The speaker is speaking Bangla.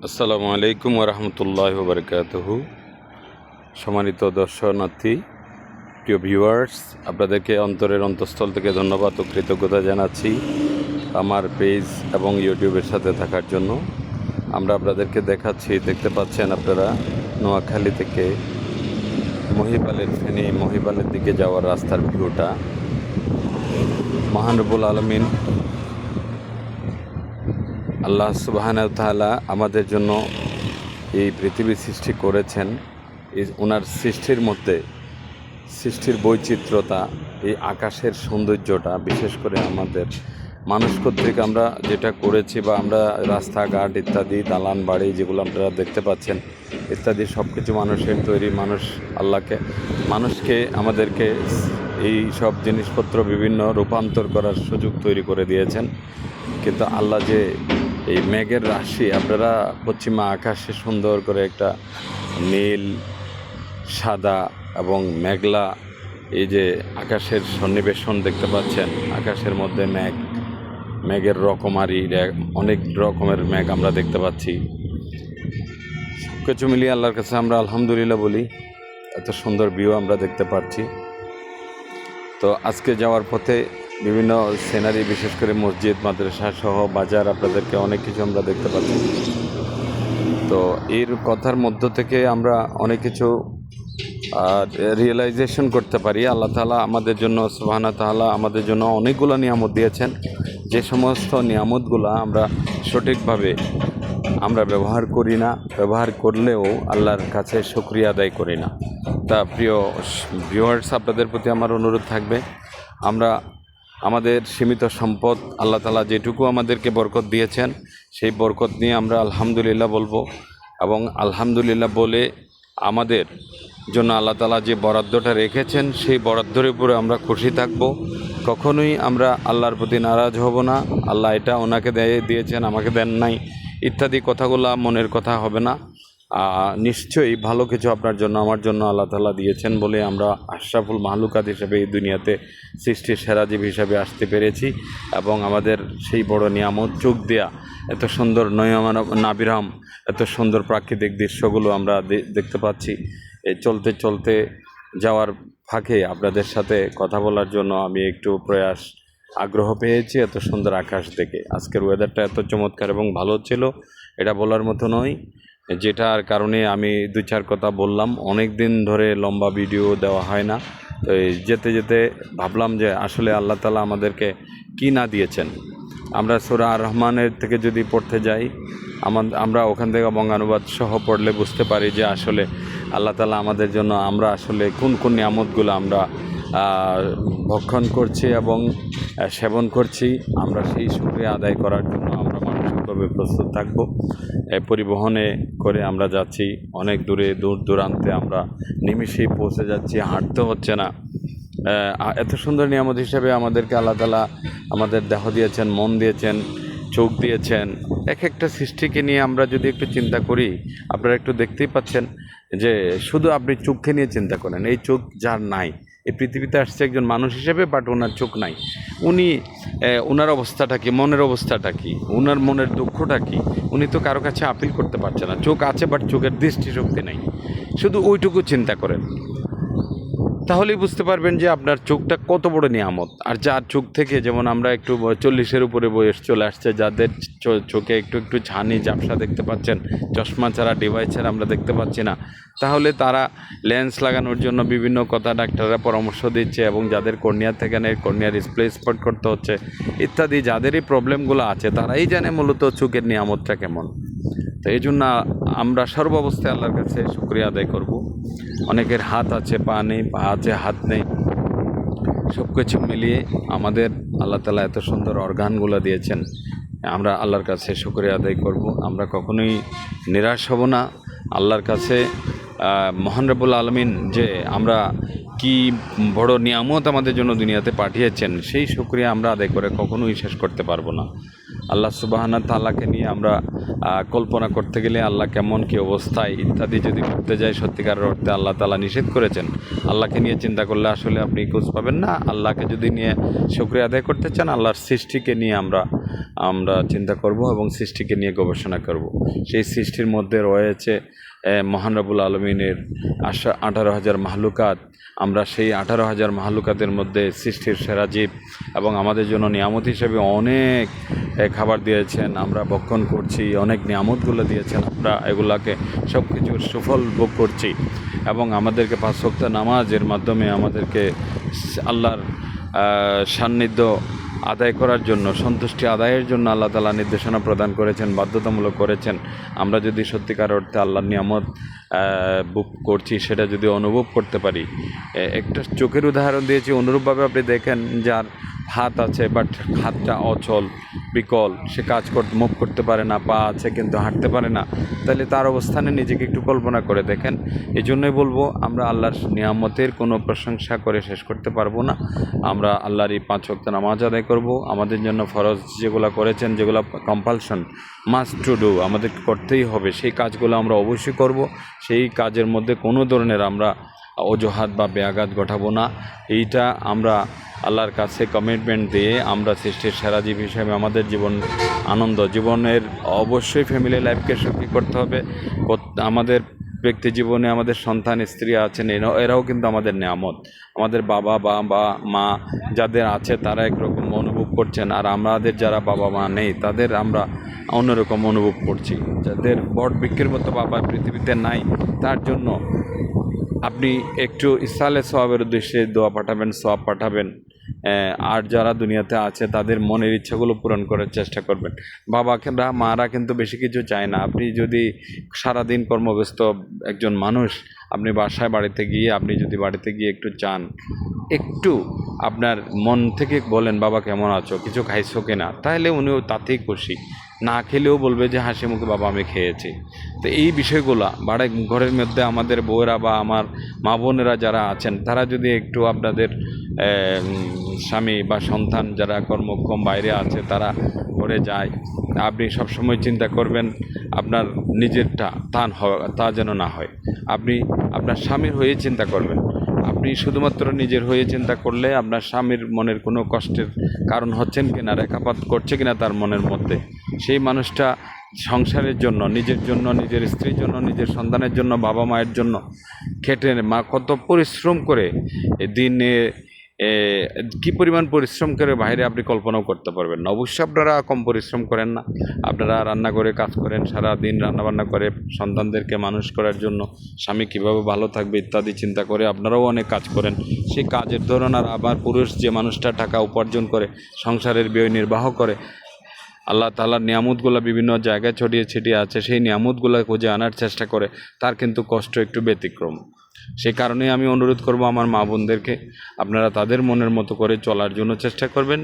আসসালামু আলাইকুম ওরহমতুল্লাহ বারকাতুহু। সম্মানিত দর্শনার্থী, প্রিয় ভিউয়ার্স, আপনাদেরকে অন্তরের অন্তঃস্থল থেকে ধন্যবাদ ও কৃতজ্ঞতা জানাচ্ছি আমার পেজ এবং ইউটিউবের সাথে থাকার জন্য। আমরা আপনাদেরকে দেখতে পাচ্ছেন আপনারা নোয়াখালী থেকে ফেনী মহিপালের দিকে যাওয়ার রাস্তার ভিউটা। মহান রব্বুল আলামিন আল্লাহ সুবহানাহু ওয়া তাআলা আমাদের জন্য এই পৃথিবী সৃষ্টি করেছেন। ওনার সৃষ্টির মধ্যে সৃষ্টির বৈচিত্র্যতা, এই আকাশের সৌন্দর্যটা, বিশেষ করে আমাদের মানুষ কর্তৃক আমরা যেটা করেছি বা আমরা রাস্তাঘাট ইত্যাদি দালান বাড়ি যেগুলো আপনারা দেখতে পাচ্ছেন ইত্যাদি সব কিছু মানুষের তৈরি। মানুষকে আমাদেরকে এই সব জিনিসপত্র বিভিন্ন রূপান্তর করার সুযোগ তৈরি করে দিয়েছেন। কিন্তু আল্লাহ যে এই মেঘের রাশি, আপনারা পশ্চিমা আকাশে সুন্দর করে একটা নীল, সাদা এবং মেঘলা এই যে আকাশের সন্নিবেশন দেখতে পাচ্ছেন, আকাশের মধ্যে মেঘের রকমারি অনেক রকমের মেঘ আমরা দেখতে পাচ্ছি। সব কিছু মিলিয়ে আল্লাহর কাছে আমরা আলহামদুলিল্লাহ বলি, এত সুন্দর ভিউ আমরা দেখতে পাচ্ছি। তো আজকে যাওয়ার পথে বিভিন্ন সিনারি, বিশেষ করে মসজিদ, মাদ্রাসা সহ বাজার, আপনাদেরকে অনেক কিছু আমরা দেখতে পাচ্ছি। তো এর কথার মধ্য থেকে আমরা অনেক কিছু রিয়েলাইজেশন করতে পারি। আল্লাহ তাআলা আমাদের জন্য, সুবহানাহু তাআলা আমাদের জন্য অনেকগুলো নিয়ামত দিয়েছেন, যে সমস্ত নিয়ামতগুলো আমরা সঠিকভাবে আমরা ব্যবহার করি না, ব্যবহার করলেও আল্লাহর কাছে শুকরিয়া আদায় করি না। তা প্রিয় ভিউয়ার্স, আপনাদের প্রতি আমার অনুরোধ থাকবে, আমরা আমাদের সীমিত সম্পদ আল্লাহ তাআলা যেটুকু আমাদেরকে বরকত দিয়েছেন সেই বরকত নিয়ে আমরা আলহামদুলিল্লাহ বলবো, এবং আলহামদুলিল্লাহ বলে আমাদের জন্য আল্লাহ তাআলা যে বরাদ্দটা রেখেছেন সেই বরাদ্দের উপরে আমরা খুশি থাকব। কখনোই আমরা আল্লাহর প্রতি নারাজ হব না, আল্লাহ এটা ওনাকে দিয়েছেন আমাকে দেন নাই ইত্যাদি কথাগুলো মনের কথা হবে না। নিশ্চয়ই ভালো কিছু আপনার জন্য আমার জন্য আল্লাহ তাআলা দিয়েছেন বলে আমরা আশরাফুল মাহলুকাত হিসেবে এই দুনিয়াতে সৃষ্টির সেরা জীব হিসাবে আসতে পেরেছি, এবং আমাদের সেই বড় নিয়ামত চোখ দেয়া এত সুন্দর নাবিরাম, এত সুন্দর প্রাকৃতিক দৃশ্যগুলো আমরা দেখতে পাচ্ছি। এই চলতে চলতে যাওয়ার ফাঁকে আপনাদের সাথে কথা বলার জন্য আমি একটু আগ্রহ পেয়েছি। এত সুন্দর আকাশ দেখে আজকের ওয়েদারটা এত চমৎকার এবং ভালো ছিল, এটা বলার মতো নয়, যেটার কারণে আমি দুই চার কথা বললাম। অনেক দিন ধরে লম্বা ভিডিও দেওয়া হয় না, তো যেতে যেতে ভাবলাম যে আসলে আল্লাহ তাআলা আমাদেরকে কি না দিয়েছেন। আমরা সূরা আর রহমানের থেকে যদি পড়তে যাই, আমরা ওখান থেকে বঙ্গানুবাদ সহ পড়লে বুঝতে পারি যে আসলে আল্লাহ তাআলা আমাদের জন্য আমরা আসলে কোন কোন নিয়ামতগুলো আমরা ভক্ষণ করছি এবং সেবন করছি, আমরা সেই শুকরিয়া আদায় করার জন্য আমরা মানসিকভাবে প্রস্তুত থাকব। পরিবহনে করে আমরা যাচ্ছি অনেক দূর দূরান্তে, আমরা নিমিষেই পৌঁছে যাচ্ছি, হাঁটতে হচ্ছে না। এত সুন্দর নিয়ামত হিসেবে আমাদেরকে আল্লাহ তাআলা আমাদের দেহ দিয়েছেন, মন দিয়েছেন, চোখ দিয়েছেন। এক একটা সৃষ্টিকে নিয়ে আমরা যদি একটু চিন্তা করি, আপনারা একটু দেখতেই পাচ্ছেন যে শুধু আপনি চোখকে নিয়ে চিন্তা করেন, এই চোখ যার নাই, এই পৃথিবীতে আসছে একজন মানুষ হিসেবে, বাট ওনার চোখ নাই। ওনার অবস্থাটা কি, মনের অবস্থাটা কি, ওনার মনের দুঃখটা কি, উনি তো কারো কাছে আপিল করতে পারছে না। চোখ আছে বাট চোখের দৃষ্টিশক্তি নাই, শুধু ওইটুকু চিন্তা করেন, তাহলেই বুঝতে পারবেন যে আপনার চোখটা কত বড় নিয়ামত। আর যার চোখ থেকে, যেমন আমরা একটু 40-এর উপরে বয়স চলে আসছে, যাদের চোখে একটু একটু ছানি ঝাপসা দেখতে পাচ্ছেন, চশমা ছাড়া, ডিভাইস ছাড়া আমরা দেখতে পাচ্ছি না, তাহলে তারা লেন্স লাগানোর জন্য বিভিন্ন কথা ডাক্তাররা পরামর্শ দিচ্ছে, এবং যাদের কর্নিয়া থেকে কর্নিয়া রিপ্লেসমেন্ট করতে হচ্ছে ইত্যাদি, যাদের এই প্রবলেমগুলো আছে তারাই জানে মূলত চোখের নিয়ামতটা কেমন। তো এই জন্য আমরা সর্বাবস্থায় আল্লাহর কাছে শুকরিয়া আদায় করব। অনেকের হাত আছে, পা নেই, পা আছে, হাত নেই, সব কিছু মিলিয়ে আমাদের আল্লাহ তাআলা এত সুন্দর অর্গানগুলো দিয়েছেন, আমরা আল্লাহর কাছে শুকরিয়া আদায় করব। আমরা কখনোই নিরাশ হব না। আল্লাহর কাছে মহান রব্বুল আলামিন যে আমরা কি বড় নিয়ামত আমাদের জন্য দুনিয়াতে পাঠিয়েছেন, সেই শুকরিয়া আমরা আদায় করে কখনোই শেষ করতে পারবো না। আল্লাহ সুবহানাহু ওয়া তাআলাকে নিয়ে আমরা কল্পনা করতে গেলে আল্লাহ কেমন কী অবস্থায় ইত্যাদি যদি করতে যাই, সত্যিকারের অর্থে আল্লাহ তাআলা নিষেধ করেছেন। আল্লাহকে নিয়ে চিন্তা করলে আসলে আপনি খোঁজ পাবেন না। আল্লাহকে যদি নিয়ে শুকরিয়া আদায় করতে চান, আল্লাহর সৃষ্টিকে নিয়ে আমরা চিন্তা করব এবং সৃষ্টিকে নিয়ে গবেষণা করব। সেই সৃষ্টির মধ্যে রয়েছে মহান রব্বুল আলমিনের 18,000 মাহলুকাত। আমরা সেই 18,000 মাহলুকাতের মধ্যে সৃষ্টির সেরা জীব এবং আমাদের জন্য নিয়ামত হিসেবে অনেক খাবার দিয়েছেন, আমরা ভক্ষণ করছি, অনেক নিয়ামতগুলো দিয়েছেন, আমরা এগুলাকে সব কিছুর সুফল ভোগ করছি এবং আমাদেরকে 5 ওয়াক্ত নামাজের মাধ্যমে আমাদেরকে আল্লাহর সান্নিধ্য আদায় করার জন্য, সন্তুষ্টি আদায়ের জন্য আল্লাহ তাআলা নির্দেশনা প্রদান করেছেন, বাধ্যতামূলক করেছেন। আমরা যদি সত্যিকার অর্থে আল্লাহর নিয়ামত ভোগ করছি, সেটা যদি অনুভব করতে পারি। একটা চোখের উদাহরণ দিয়েছি, অনুরূপভাবে আপনি দেখেন যার হাত আছে বাট হাতটা অচল, বিকল, সে মুভ করতে পারে না, পা আছে কিন্তু হাঁটতে পারে না, তাহলে তার অবস্থানে নিজেকে একটু কল্পনা করে দেখেন। এই জন্যই বলবো, আমরা আল্লাহর নিয়ামতের কোনো প্রশংসা করে শেষ করতে পারবো না। আমরা আল্লাহর এই 5 ওয়াক্ত নামাজ আদায় করব, আমাদের জন্য ফরজ যেগুলো করেছেন, যেগুলো কম্পালশন, মাস্ট টু ডু, আমাদের করতেই হবে, সেই কাজগুলো আমরা অবশ্যই করব। সেই কাজের মধ্যে কোনো ধরনের আমরা অজুহাত বা ব্যাঘাত ঘটাবো না। এইটা আমরা আল্লাহর কাছে কমিটমেন্ট দিয়ে আমরা সৃষ্টির সেরা জীব হিসেবে আমাদের জীবনের অবশ্যই ফ্যামিলি লাইফকে সুখী করতে হবে। আমাদের ব্যক্তি জীবনে আমাদের সন্তান, স্ত্রী আছেন, এরাও কিন্তু আমাদের নিয়ামত। আমাদের বাবা বা মা যাদের আছে তারা একরকম অনুভব করছেন, আর আমাদের যারা বাবা মা নেই তাদের আমরা অন্যরকম অনুভব করছি। যাদের বট বৃক্ষের মতো বাবা পৃথিবীতে নাই, তার জন্য আপনি একটু ইসালে সওয়াবের উদ্দেশ্যে দোয়া পাঠাবেন, সওয়াব পাঠাবেন। আর যারা দুনিয়াতে আছে তাদের মনের ইচ্ছাগুলো পূরণ করার চেষ্টা করবেন। মারা কিন্তু বেশি কিছু চায় না। আপনি যদি সারাদিন কর্মব্যস্ত একজন মানুষ, আপনি বাড়িতে গিয়ে একটু চান, একটু আপনার মন থেকে বলেন, বাবা কেমন আছো, কিছু খাইছো কিনা, তাহলে উনিও তাতেই খুশি। না খেলেও বলবে যে হাসি মুখে, বাবা আমি খেয়েছি। তো এই বিষয়গুলো ঘরের মধ্যে আমাদের বউয়েরা বা আমার মা বোনেরা যারা আছেন, তারা যদি একটু আপনাদের স্বামী বা সন্তান যারা কর্মক্ষম বাইরে আছে তারা ঘরে যায়, আপনি সবসময় চিন্তা করবেন আপনার নিজেরটা তা যেন না হয়। আপনি আপনার স্বামীর হয়ে চিন্তা করবেন। আপনি শুধুমাত্র নিজের হয়ে চিন্তা করলে আপনার স্বামীর মনের কোনো কষ্টের কারণ হচ্ছেন কিনা, রেখাপাত করছে কিনা তার মনের মধ্যে, সেই মানুষটা সংসারের জন্য, নিজের জন্য, নিজের স্ত্রীর জন্য, নিজের সন্তানের জন্য, বাবা মায়ের জন্য খেটে মা কত পরিশ্রম করে দিনে কী পরিমাণ পরিশ্রম করে বাইরে আপনি কল্পনাও করতে পারবেন না। অবশ্যই আপনারা কম পরিশ্রম করেন না, আপনারা রান্না করে কাজ করেন, সারা দিন রান্নাবান্না করে সন্তানদেরকে মানুষ করার জন্য, স্বামী কীভাবে ভালো থাকবে ইত্যাদি চিন্তা করে আপনারাও অনেক কাজ করেন। সেই কাজের ধরন আর আবার পুরুষ যে মানুষটা টাকা উপার্জন করে সংসারের ব্যয় নির্বাহ করে, আল্লাহ তাআলার নিয়ামতগুলো বিভিন্ন জায়গায় ছড়িয়ে ছিটিয়ে আছে, সেই নিয়ামতগুলো খুঁজে আনার চেষ্টা করে, তার কিন্তু কষ্ট একটু ব্যতিক্রম। সেই কারণেই আমি অনুরোধ করব আমার মা বোনদেরকে, আপনারা তাদের মনের মতো করে চলার জন্য চেষ্টা করবেন।